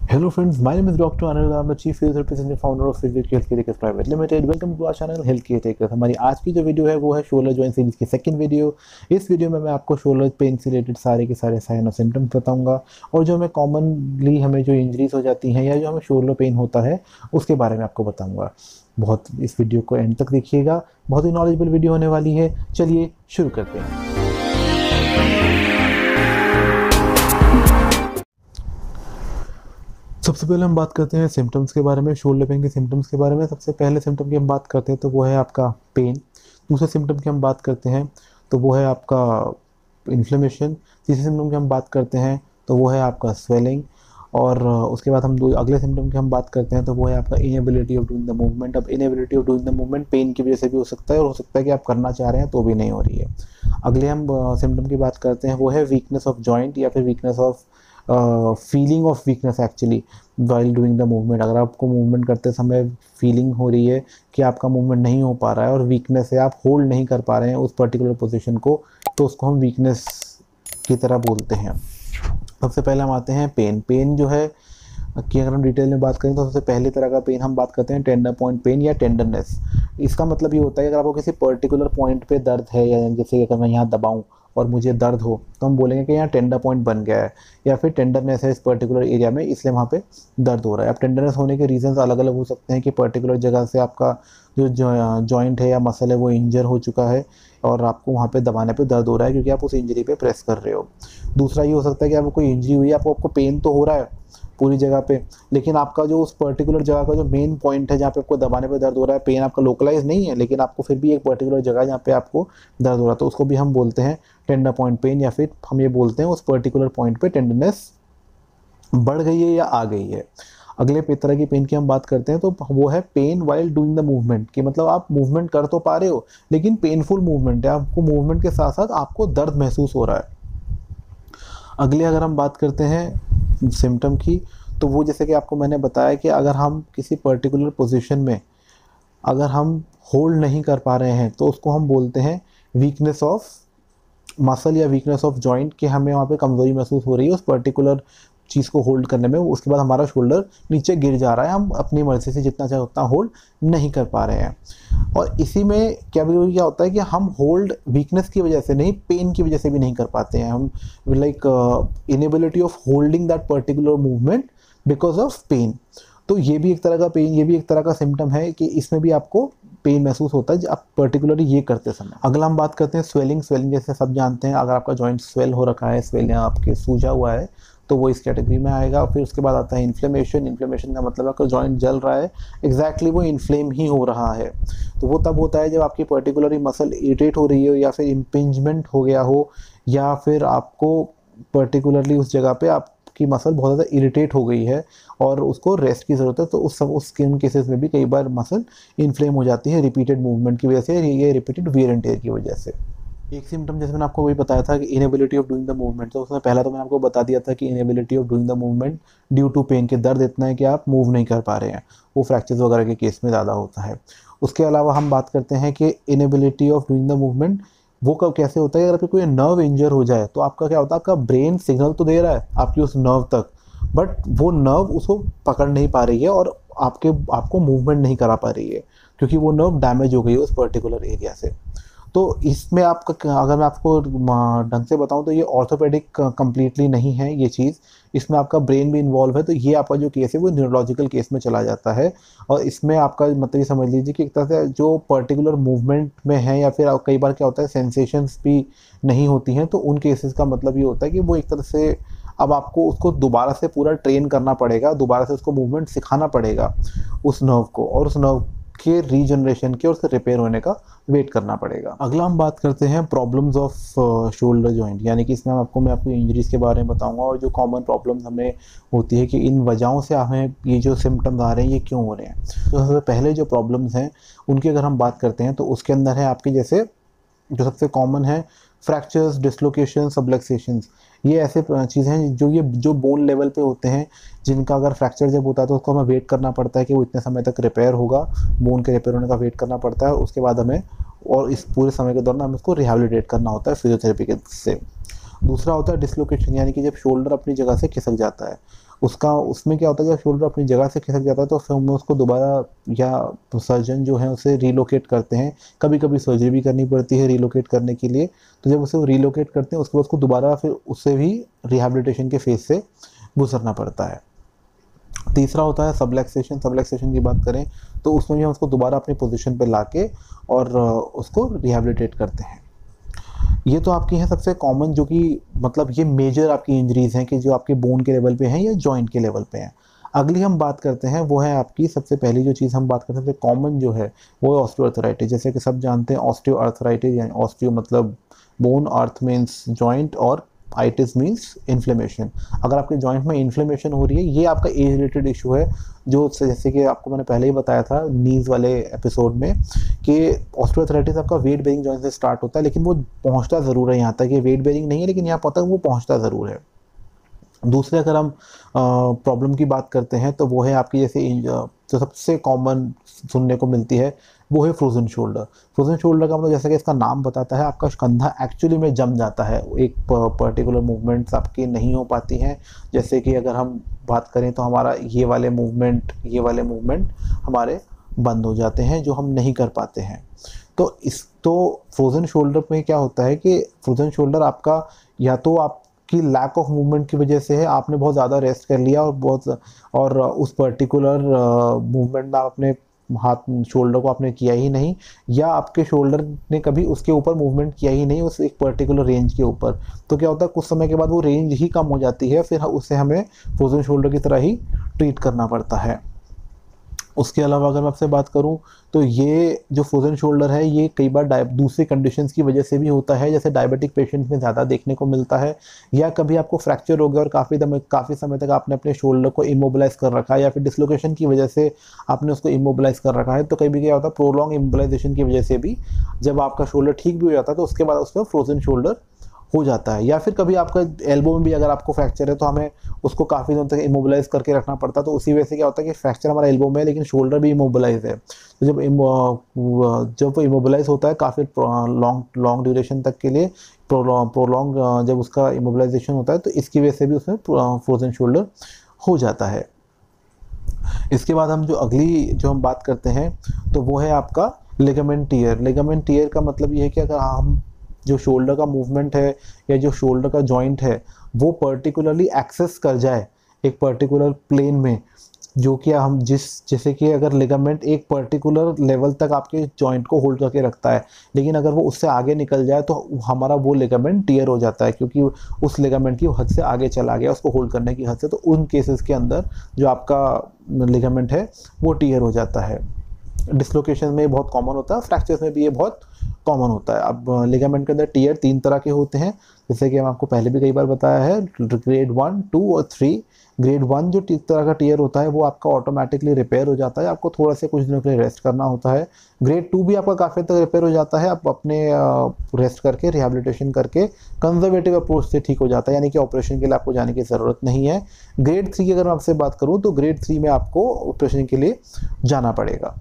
Hello friends, my name is Dr. Anil. I'm the Chief Physiotherapist and the founder of Physiotherapy Healthcare Takers Private Limited. Welcome to our channel Healthcare Takers. हमारी आज की जो video है वो है shoulder joint series की second video. इस video में मैं आपको शोल्डर पेन से रिलेटेड सारे के सारे साइन और सिम्टम्स बताऊंगा और जो हमें कॉमनली हमें जो इंजरीज हो जाती हैं या जो हमें शोल्डर पेन होता है उसके बारे में आपको बताऊंगा। बहुत इस वीडियो को एंड तक देखिएगा, बहुत ही नॉलेजेबल वीडियो होने वाली है। चलिए शुरू करते हैं। सबसे पहले हम बात करते हैं सिम्टम्स के बारे में, शोल्डर पेन के सिम्टम्स के बारे में। सबसे पहले सिम्टम की हम बात करते हैं तो वो है आपका पेन। दूसरे सिम्टम की हम बात करते हैं तो वो है आपका इन्फ्लेमेशन। तीसरे सिम्टम की हम बात करते हैं तो वो है आपका स्वेलिंग। और उसके बाद हम अगले सिम्टम की हम बात करते हैं तो वो है आपका inability of doing the movement. अब inability of doing the movement pain की वजह से भी हो सकता है और हो सकता है कि आप करना चाह रहे हैं तो भी नहीं हो रही है। अगले हम सिम्टम की बात करते हैं वो है वीकनेस ऑफ जॉइंट या फिर weakness of feeling of weakness actually while doing the movement. अगर आपको मूवमेंट करते समय फीलिंग हो रही है कि आपका मूवमेंट नहीं हो पा रहा है और वीकनेस है, आप होल्ड नहीं कर पा रहे हैं उस पर्टिकुलर पोजीशन को, तो उसको हम वीकनेस की तरह बोलते हैं। सबसे पहले हम आते हैं पेन। पेन जो है कि अगर हम डिटेल में बात करें तो सबसे पहले तरह का पेन हम बात करते हैं टेंडर पॉइंट पेन या टेंडरनेस। इसका मतलब ये होता है कि अगर आपको किसी पर्टिकुलर पॉइंट पे दर्द है, या जैसे अगर मैं यहाँ दबाऊँ और मुझे दर्द हो तो हम बोलेंगे कि यहाँ टेंडर पॉइंट बन गया है या फिर टेंडरनेस है इस पर्टिकुलर एरिया में, इसलिए वहाँ पे दर्द हो रहा है। अब टेंडरनेस होने के रीजंस अलग अलग हो सकते हैं कि पर्टिकुलर जगह से आपका जो जॉइंट है या मसल है वो इंजर हो चुका है और आपको वहाँ पे दबाने पे दर्द हो रहा है क्योंकि आप उस इंजरी पे प्रेस कर रहे हो। दूसरा ये हो सकता है कि आपको कोई इंजरी हुई है, आपको पेन तो हो रहा है पूरी जगह पे, लेकिन आपका जो उस पर्टिकुलर जगह का जो मेन पॉइंट है जहाँ पे आपको दबाने पे दर्द हो रहा है, पेन आपका लोकलाइज नहीं है लेकिन आपको फिर भी एक पर्टिकुलर जगह जहाँ पे आपको दर्द हो रहा है, तो उसको भी हम बोलते हैं टेंडर पॉइंट पेन या फिर हम ये बोलते हैं उस पर्टिकुलर पॉइंट पे टेंडरनेस बढ़ गई है या आ गई है। अगले तरह की पेन की हम बात करते हैं तो वो है pain while doing the movement, कि मतलब आप मूवमेंट कर तो पा रहे हो लेकिन पेनफुल मूवमेंट है, आपको मूवमेंट के साथ साथ आपको दर्द महसूस हो रहा है। अगले अगर हम बात करते हैं सिम्टम की तो वो जैसे कि आपको मैंने बताया कि अगर हम किसी पर्टिकुलर पोजीशन में अगर हम होल्ड नहीं कर पा रहे हैं तो उसको हम बोलते हैं वीकनेस ऑफ मसल या वीकनेस ऑफ जॉइंट, कि हमें वहाँ पे कमज़ोरी महसूस हो रही है उस पर्टिकुलर चीज़ को होल्ड करने में। उसके बाद हमारा शोल्डर नीचे गिर जा रहा है, हम अपनी मर्जी से जितना चाहे उतना होल्ड नहीं कर पा रहे हैं। और इसी में क्या होता है कि हम होल्ड वीकनेस की वजह से नहीं, पेन की वजह से भी नहीं कर पाते हैं। हम inability of holding that particular movement because of pain. तो ये भी एक तरह का पेन, ये भी एक तरह का सिम्टम है कि इसमें भी आपको पेन महसूस होता है आप पर्टिकुलरली ये करते समय। अगला हम बात करते हैं स्वेलिंग। स्वेलिंग जैसे सब जानते हैं, अगर आपका जॉइंट स्वेल हो रखा है, स्वेल आपके सूजा हुआ है तो वो इस कैटेगरी में आएगा। फिर उसके बाद आता है इन्फ्लेमेशन। इन्फ्लेमेशन का मतलब आपका जॉइंट जल रहा है, एग्जैक्टली वो इन्फ्लेम ही हो रहा है। तो वो तब होता है जब आपकी पर्टिकुलरली मसल इरिटेट हो रही हो या फिर इम्पिंजमेंट हो गया हो या फिर आपको पर्टिकुलरली उस जगह पे आपकी मसल बहुत ज़्यादा इरिटेट हो गई है और उसको रेस्ट की ज़रूरत है। तो उस स्किन केसेस में भी कई बार मसल इन्फ्लेम हो जाती है रिपीटेड मूवमेंट की वजह से, ये रिपीटेड वियर एंड टेयर की वजह से। एक सिम्टम जैसे मैंने आपको वही बताया था कि inability of doing the movement, तो उसमें पहला तो मैंने आपको बता दिया था कि inability of doing the movement due to pain, के दर्द इतना है कि आप मूव नहीं कर पा रहे हैं, वो फ्रैक्चर्स वगैरह के केस में ज़्यादा होता है। उसके अलावा हम बात करते हैं कि inability of doing the movement वो कब कैसे होता है, अगर आपको कोई नर्व इंजर हो जाए तो आपका क्या होता है, आपका ब्रेन सिग्नल तो दे रहा है आपकी उस नर्व तक, बट वो नर्व उसको पकड़ नहीं पा रही है और आपको मूवमेंट नहीं करा पा रही है क्योंकि वो नर्व डैमेज हो गई है उस पर्टिकुलर एरिया से। तो इसमें आपका, अगर मैं आपको ढंग से बताऊं तो ये ऑर्थोपेडिक कंप्लीटली नहीं है ये चीज़, इसमें आपका ब्रेन भी इन्वॉल्व है। तो ये आपका जो केस है वो न्यूरोलॉजिकल केस में चला जाता है और इसमें आपका मतलब ये समझ लीजिए कि एक तरह से जो पर्टिकुलर मूवमेंट में है या फिर कई बार क्या होता है सेंसेशंस भी नहीं होती हैं, तो उन केसेस का मतलब ये होता है कि वो एक तरह से अब आपको उसको दोबारा से पूरा ट्रेन करना पड़ेगा, दोबारा से उसको मूवमेंट सिखाना पड़ेगा उस नर्व को, और उस नर्व के रीजनरेशन के और उसके रिपेयर होने का वेट करना पड़ेगा। अगला हम बात करते हैं प्रॉब्लम्स ऑफ शोल्डर जॉइंट, यानी कि इसमें मैं आपको इंजरीज के बारे में बताऊंगा और जो कॉमन प्रॉब्लम्स हमें होती है कि इन वजहों से हमें ये जो सिम्टम्स आ रहे हैं ये क्यों हो रहे हैं। तो सबसे पहले जो प्रॉब्लम्स हैं उनकी अगर हम बात करते हैं तो उसके अंदर है आपकी जैसे जो सबसे कॉमन है फ्रैक्चर्स, डिसलोकेशन, सबलक्सेशंस। ये ऐसे चीज़ें हैं जो बोन लेवल पे होते हैं, जिनका अगर फ्रैक्चर जब होता है तो उसको हमें वेट करना पड़ता है कि वो इतने समय तक रिपेयर होगा, बोन के रिपेयर होने का वेट करना पड़ता है, उसके बाद हमें और इस पूरे समय के दौरान हमें उसको रिहैबिलिटेट करना होता है फिजियोथेरेपी के से। दूसरा होता है डिसलोकेशन, यानी कि जब शोल्डर अपनी जगह से खिसक जाता है, उसका उसमें क्या होता है, जब शोल्डर अपनी जगह से खिसक जाता है तो फिर हमें उसको दोबारा, या सर्जन जो है उसे रिलोकेट करते हैं, कभी कभी सर्जरी भी करनी पड़ती है रिलोकेट करने के लिए। तो जब उसे रिलोकेट करते हैं उसके बाद उसको दोबारा फिर उससे भी रिहैबिलिटेशन के फेज से गुजरना पड़ता है। तीसरा होता है सबलैक्सेशन। सबलैक्सेशन की बात करें तो उसमें भी हम उसको दोबारा अपनी पोजीशन पे लाके और उसको रिहैबिलिटेट करते हैं। ये तो आपकी है सबसे कॉमन, जो कि मतलब ये मेजर आपकी इंजरीज हैं कि जो आपके बोन के लेवल पे हैं या जॉइंट के लेवल पे हैं। अगली हम बात करते हैं वो है आपकी सबसे पहली जो चीज़ हम बात करते हैं सबसे कॉमन जो है वो है ऑस्टियोआर्थराइटिस। जैसे कि सब जानते हैं ऑस्टियोआर्थराइटिस, यानी ऑस्टियो मतलब बोन, अर्थ मीन्स जॉइंट और आइटिस मीन्स इन्फ्लेमेशन। अगर आपके जॉइंट में इन्फ्लेमेशन हो रही है, ये आपका एज रिलेटेड इशू है, जो जैसे कि आपको मैंने पहले ही बताया था नीज वाले एपिसोड में कि ऑस्टियोआर्थराइटिस आपका वेट बेरिंग जॉइंट से स्टार्ट होता है, लेकिन वो पहुंचता ज़रूर है यहाँ तक। ये वेट बेरिंग नहीं है लेकिन यहाँ तक वो पहुंचता ज़रूर है। दूसरे अगर हम प्रॉब्लम की बात करते हैं तो वो है आपकी जैसे जो सबसे कॉमन सुनने को मिलती है वो है फ्रोजन शोल्डर। फ्रोजन शोल्डर का मतलब जैसा कि इसका नाम बताता है, आपका कंधा एक्चुअली में जम जाता है, एक पर्टिकुलर मूवमेंट्स आपकी नहीं हो पाती हैं। जैसे कि अगर हम बात करें तो हमारा ये वाले मूवमेंट हमारे बंद हो जाते हैं, जो हम नहीं कर पाते हैं। तो फ्रोजन शोल्डर में क्या होता है कि फ्रोजन शोल्डर आपका या तो आपकी लैक ऑफ मूवमेंट की वजह से है, आपने बहुत ज़्यादा रेस्ट कर लिया और उस पर्टिकुलर मूवमेंट में आपने हाथ शोल्डर को आपने किया ही नहीं, या आपके शोल्डर ने कभी उसके ऊपर मूवमेंट किया ही नहीं उस एक पर्टिकुलर रेंज के ऊपर। तो क्या होता है कुछ समय के बाद वो रेंज ही कम हो जाती है, फिर उसे हमें फ्रोजन शोल्डर की तरह ही ट्रीट करना पड़ता है। उसके अलावा अगर मैं आपसे बात करूं तो ये जो फ्रोजन शोल्डर है ये कई बार दूसरी कंडीशंस की वजह से भी होता है, जैसे डायबिटिक पेशेंट में ज़्यादा देखने को मिलता है, या कभी आपको फ्रैक्चर हो गया और काफ़ी समय तक आपने अपने शोल्डर को इमोबिलाइज कर रखा है, या फिर डिसलोकेशन की वजह से आपने उसको इमोबिलाइज कर रखा है। तो कभी क्या होता है प्रोलॉन्ग इमोबिलाइजेशन की वजह से भी जब आपका शोल्डर ठीक भी हो जाता है तो उसके बाद उसमें फ्रोजन शोल्डर हो जाता है। या फिर कभी आपका एल्बो में भी अगर आपको फ्रैक्चर है तो हमें उसको काफ़ी दिनों तक इमोबिलाइज करके रखना पड़ता है, तो उसी वजह से क्या होता है कि फ्रैक्चर हमारा एल्बो में है लेकिन शोल्डर भी इमोबिलाइज है। तो जब वो इमोबिलाइज होता है काफ़ी लॉन्ग ड्यूरेशन तक के लिए, प्रोलॉन्ग जब उसका इमोबिलाइजेशन होता है तो इसकी वजह से भी उसमें फ्रोजन शोल्डर हो जाता है। इसके बाद हम हम बात करते हैं तो वो है आपका लिगामेंट टियर। लिगामेंट टियर का मतलब ये है कि अगर हम जो शोल्डर का मूवमेंट है या जो शोल्डर का जॉइंट है वो पर्टिकुलरली एक्सेस कर जाए एक पर्टिकुलर प्लेन में, जो कि हम जैसे कि अगर लिगामेंट एक पर्टिकुलर लेवल तक आपके जॉइंट को होल्ड करके रखता है, लेकिन अगर वो उससे आगे निकल जाए तो हमारा वो लिगामेंट टियर हो जाता है, क्योंकि उस लिगामेंट की हद से आगे चला गया उसको होल्ड करने की हद से। तो उन केसेस के अंदर जो आपका लिगामेंट है वो टियर हो जाता है। डिसलोकेशन में बहुत कॉमन होता है, फ्रैक्चर्स में भी ये बहुत कॉमन होता है। अब लिगामेंट के अंदर टियर 3 तरह के होते हैं, जैसे कि हम आपको पहले भी कई बार बताया है, ग्रेड 1, 2 और 3। ग्रेड 1 जो तरह का टियर होता है वो आपका ऑटोमेटिकली रिपेयर हो जाता है, आपको थोड़ा से कुछ दिनों के लिए रेस्ट करना होता है। ग्रेड 2 भी आपका काफ़ी तक रिपेयर हो जाता है, आप अपने रेस्ट करके रिहैबिलिटेशन करके कंजर्वेटिव अप्रोच से ठीक हो जाता है, यानी कि ऑपरेशन के लिए आपको जाने की ज़रूरत नहीं है। ग्रेड 3 की अगर मैं आपसे बात करूँ तो ग्रेड 3 में आपको ऑपरेशन के लिए जाना पड़ेगा।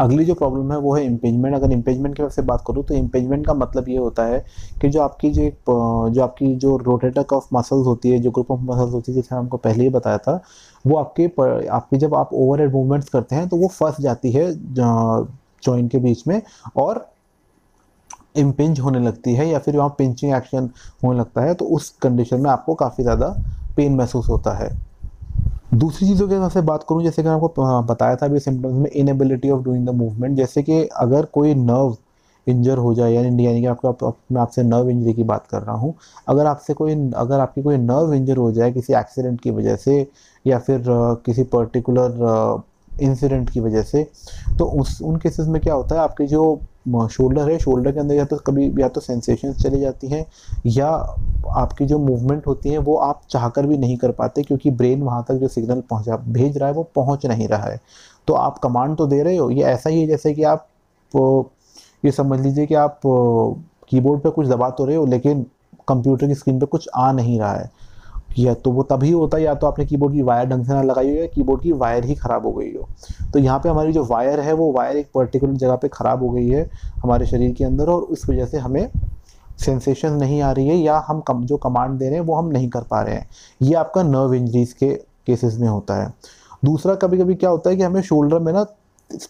अगली जो प्रॉब्लम है वो है इम्पेजमेंट। अगर इम्पेजमेंट की वजह से बात करूँ तो इम्पेजमेंट का मतलब ये होता है कि जो आपकी जो रोटेटर कफ मसल्स होती है, जो ग्रुप ऑफ मसल्स होती है, जैसे हमको पहले ही बताया था, वो आपकी जब आप ओवरहेड मूवमेंट्स करते हैं तो वो फंस जाती है जॉइंट के बीच में और इम्पिंज होने लगती है, या फिर वहाँ पिंचिंग एक्शन होने लगता है। तो उस कंडीशन में आपको काफ़ी ज़्यादा पेन महसूस होता है। दूसरी चीज़ों की मैं से बात करूं, जैसे कि मैं आपको बताया था अभी सिम्टम्स में, inability of doing the movement. जैसे कि अगर कोई नर्व इंजर हो जाए, यानी कि मैं आपसे नर्व इंजरी की बात कर रहा हूं, अगर आपकी कोई नर्व इंजर हो जाए किसी एक्सीडेंट की वजह से या फिर किसी पर्टिकुलर इंसिडेंट की वजह से, तो उन केसेस में क्या होता है, आपके जो शोल्डर है, शोल्डर के अंदर या तो सेंसेशंस चली जाती हैं, या आपकी जो मूवमेंट होती है वो आप चाहकर भी नहीं कर पाते, क्योंकि ब्रेन वहाँ तक जो सिग्नल भेज रहा है वो पहुँच नहीं रहा है। तो आप कमांड तो दे रहे हो, ये ऐसा ही है जैसे कि आप ये समझ लीजिए कि आप कीबोर्ड पे कुछ दबा तो रहे हो लेकिन कंप्यूटर की स्क्रीन पे कुछ आ नहीं रहा है, या तो वो तभी होता है या तो आपने कीबोर्ड की वायर ढंग से ना लगाई हो या कीबोर्ड की वायर ही ख़राब हो गई हो। तो यहाँ पे हमारी जो वायर है वो वायर एक पर्टिकुलर जगह पे ख़राब हो गई है हमारे शरीर के अंदर, और इस वजह से हमें सेंसेशन नहीं आ रही है या हम जो कमांड दे रहे हैं वो हम नहीं कर पा रहे हैं। ये आपका नर्व इंजरीज के केसेस में होता है। दूसरा, कभी कभी क्या होता है कि हमें शोल्डर में ना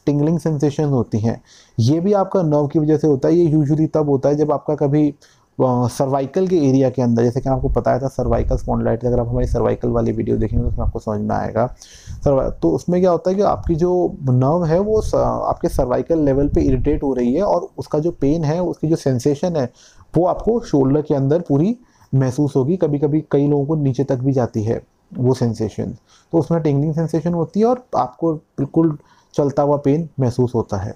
टिंगलिंग सेंसेशन होती हैं, ये भी आपका नर्व की वजह से होता है। ये यूजुअली तब होता है जब आपका कभी सर्वाइकल के एरिया के अंदर, जैसे कि आपको बताया था सर्वाइकल स्पॉन्डिलाइटिस, अगर आप हमारी सर्वाइकल वाली वीडियो देखेंगे तो उसमें आपको समझ में आएगा। तो उसमें क्या होता है कि आपकी जो नर्व है वो आपके सर्वाइकल लेवल पे इरिटेट हो रही है, और उसका जो पेन है, उसकी जो सेंसेशन है वो आपको शोल्डर के अंदर पूरी महसूस होगी। कभी कभी कई लोगों को नीचे तक भी जाती है वो सेंसेशन, तो उसमें टिंगलिंग सेंसेशन होती है और आपको बिल्कुल चलता हुआ पेन महसूस होता है।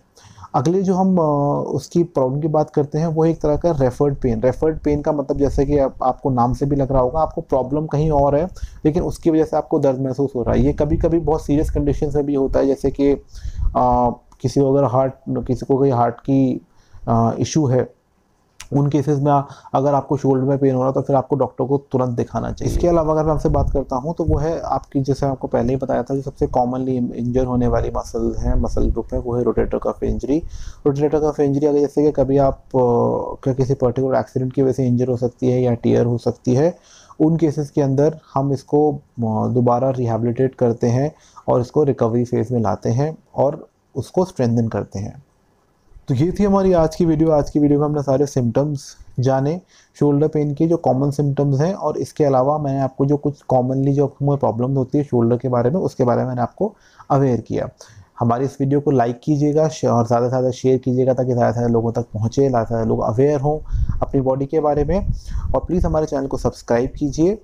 अगले जो हम उसकी प्रॉब्लम की बात करते हैं वो एक तरह का रेफर्ड पेन। रेफर्ड पेन का मतलब जैसे कि आपको नाम से भी लग रहा होगा, आपको प्रॉब्लम कहीं और है लेकिन उसकी वजह से आपको दर्द महसूस हो रहा है। ये कभी कभी बहुत सीरियस कंडीशन में भी होता है, जैसे कि किसी को अगर किसी को कोई हार्ट की इशू है, उन केसेस में अगर आपको शोल्डर में पेन हो रहा है तो फिर आपको डॉक्टर को तुरंत दिखाना चाहिए। इसके अलावा अगर मैं आपसे बात करता हूँ तो वो है आपकी, जैसे आपको पहले ही बताया था, जो सबसे कॉमनली इंजर होने वाली मसल ग्रुप है वो है rotator cuff injury. Rotator cuff injury अगर जैसे कि कभी आप किसी पर्टिकुलर एक्सीडेंट की वजह से इंजर हो सकती है या टीयर हो सकती है, उन केसेस के अंदर हम इसको दोबारा रिहेबिलिटेट करते हैं और इसको रिकवरी फेज में लाते हैं और उसको स्ट्रेंथन करते हैं। तो ये थी हमारी आज की वीडियो। आज की वीडियो में हमने सारे सिम्टम्स जाने शोल्डर पेन के, जो कॉमन सिम्टम्स हैं, और इसके अलावा मैंने आपको जो कुछ कॉमनली जो हमें प्रॉब्लम होती है शोल्डर के बारे में, उसके बारे में मैंने आपको अवेयर किया। हमारी इस वीडियो को लाइक कीजिएगा और ज़्यादा से ज़्यादा शेयर कीजिएगा ताकि ज़्यादा से ज़्यादा लोगों तक पहुँचे, ज़्यादा से ज़्यादा लोग अवेयर हों अपनी बॉडी के बारे में। और प्लीज़ हमारे चैनल को सब्सक्राइब कीजिए